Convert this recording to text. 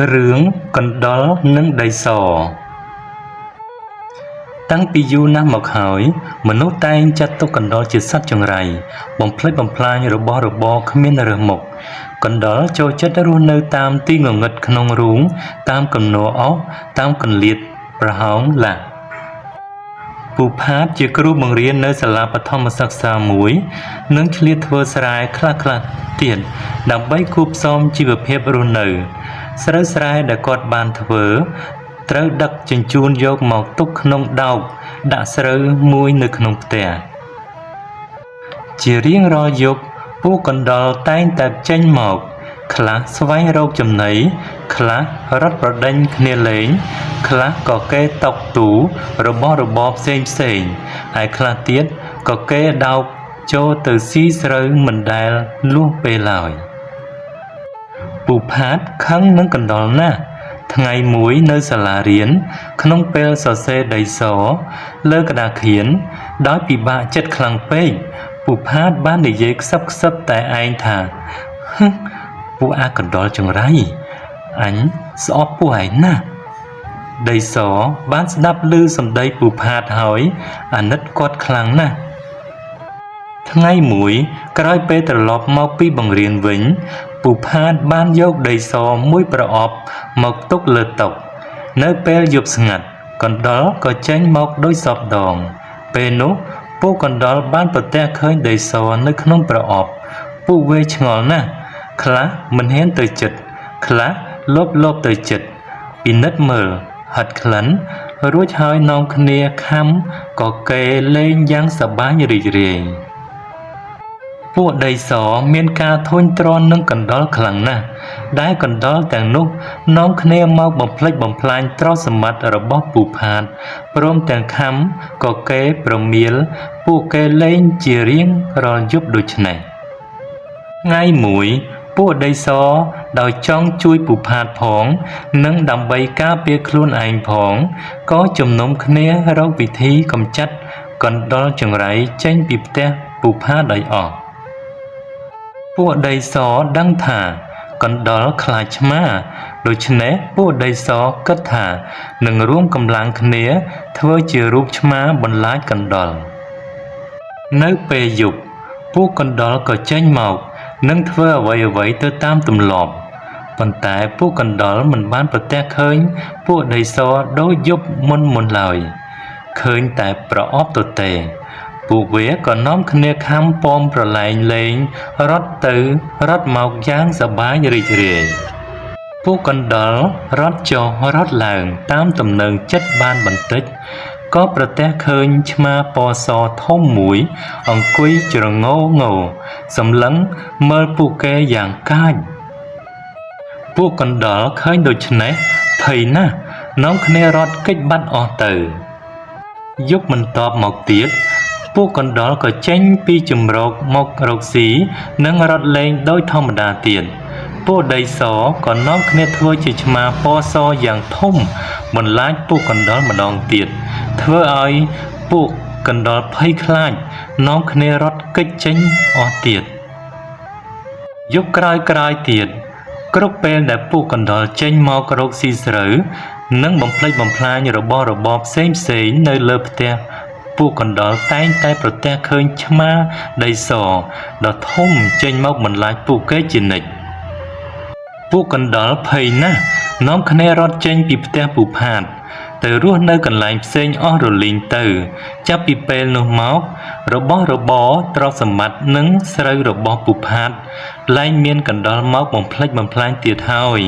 រឿងកណ្ដុរនិងដីសតាំងពីយូរណាស់មកហើយមនុស្សតែងចាត់ទុកកណ្ដុរជាសត្វចង្រៃបំផ្លិចបំផ្លាញរបស់របរគ្មានរើសមុខកណ្ដុរចូលចិត្តរស់នៅតាមទីងងឹតក្នុងរូងតាមគំនរអុសតាមកន្លៀតប្រហោងឡាពូផាតជាគ្រូបង្រៀននៅសាលាបឋមសិក្សាមួយនិងឆ្លៀតធ្វើស្រែខ្លះទៀតដើម្បីគូផ្សំជីវភាពរស់នៅស្រូវស្រែដែលគាត់បានធ្វើត្រូវដឹកជញ្ជូនយកមកទុកក្នុងដោកដាក់ស្រូវមួយនៅក្នុងផ្ទះជារៀងរាល់យប់ពូកណ្ដុរតែងតែចេញមកខ្លះស្វែងរកចំណីខ្លះរត់ប្រដេញគ្នាលេងខ្លះក៏គេតុកទូរបស់របរផ្សេងហើយខ្លះទៀតក៏គេដោកចូលទៅស៊ីស្រូវមិនដែលលួសពេលឡើយពូផាតខឹងនឹងកណ្ដុរណាស់ថ្ងៃមួយនៅសាលារៀនក្នុងពេលសរសេរដីសលើក្តារខៀនដោយពិបាកចិត្តខ្លាំងពេកពូផាតបាននិយាយខ្សឹបតែឯងថាពួកអាកណ្ដុរចង្រៃអញស្អប់ពួកឯងណាស់ដីសបានស្ដាប់ឮសម្ដីពូផាតហើយអាណិតគាត់ខ្លាំងណាស់ថ្ងៃមួយក្រោយពេលត្រឡប់មកពីបង្រៀនវិញពូផាតបានយកដីសមួយប្រអប់មកទុកលើតុនៅពេលយប់ស្ងាត់កណ្ដុរក៏ចេញមកដោយសពដងពេលនោះពូកណ្ដុរបានប្រទះឃើញដីសនៅក្នុងប្រអប់ពូវេឆ្ងល់ណាស់ខ្លះមិនហ៊ានទៅជិតខ្លះលបទៅជិតពិនិត្យមើលហិតក្លិនរួចហើយនាំគ្នាខំក៏គេលេងយ៉ាងសប្បាយរីករាយពួកដីសមានការធុញទ្រាន់នឹងកណ្ដុរខ្លាំងណាស់ដែលកណ្ដុរទាំងនោះនាំគ្នាមកបំផ្លិចបំផ្លាញទ្រព្យសម្បត្តិរបស់ពូផាតព្រមទាំងខំក៏គេប្រមៀលពួកគេលេងជារៀងរាល់យប់ដូចនេះថ្ងៃមួយពួកដីសដោយចង់ជួយពូផាតផងនិងដើម្បីការពារខ្លួនឯងផងក៏ជំនុំគ្នារកវិធីកម្ចាត់កណ្ដុរចង្រៃចេញពីផ្ទះពូផាតឲ្យអស់ពួកដីសដឹងថាកណ្ដុរខ្លាចឆ្មាដូច្នេះពួកដីសគិតថានឹងរួមកម្លាំងគ្នាធ្វើជារូបឆ្មាបន្លាចកណ្ដុរនៅពេលយប់ពួកកណ្ដុរក៏ចេញមកនឹងធ្វើអ្វីទៅតាមទម្លាប់ប៉ុន្តែពួកកណ្ដុរមិនបានប្រទះឃើញពួកដីសដូចយប់មុនឡើយឃើញតែប្រអប់ទទេពួកវាក៏នាំគ្នាខំពំប្រឡែងលេងរត់ទៅរត់មកយ៉ាងសប្បាយរីករាយពួកកណ្ដុររត់ចុះរត់ឡើងតាមទំនើងចិត្តបានបន្តិចក៏ប្រទះឃើញឆ្មាពណ៌សធំមួយអង្គុយជ្រងងសម្លឹងមើលពួកគេយ៉ាងកាចពួកកណ្ដុរឃើញដូច្នេះភ័យណាស់នាំគ្នារត់គេចបាត់អស់ទៅយប់បន្ទាប់មកទៀតពួកកណ្ដុរក៏ចេញពីជំរកមករកស៊ីនិងរត់លេងដោយធម្មតាទៀតពួកដីសក៏នាំគ្នាធ្វើជាឆ្មាពណ៌សយ៉ាងធំបន្លាចពួកកណ្ដុរម្ដងទៀតធ្វើឲ្យពួកកណ្ដុរភ័យខ្លាចនាំគ្នារត់គេចចេញអស់ទៀតយប់ក្រោយទៀតគ្រប់ពេលដែលពួកកណ្ដុរចេញមករកស៊ីស្រូវនិងបំផ្លិចបំផ្លាញរបស់របរផ្សេងនៅលើផ្ទះពួកកណ្ដុរតែងតែប្រទះឃើញឆ្មាដីសដ៏ធំចេញមកបន្លាចពួកគេជានិច្ចពួកកណ្ដុរភ័យណាស់នាំគ្នារត់ចេញពីផ្ទះពូផាតទៅរស់នៅកន្លែងផ្សេងអស់រលីងទៅចាប់ពីពេលនោះមករបស់របរទ្រព្យសម្បត្តិនិងស្រូវរបស់ពូផាតលែងមានកណ្ដុរមកបំផ្លិចបំផ្លាញទៀតហើយ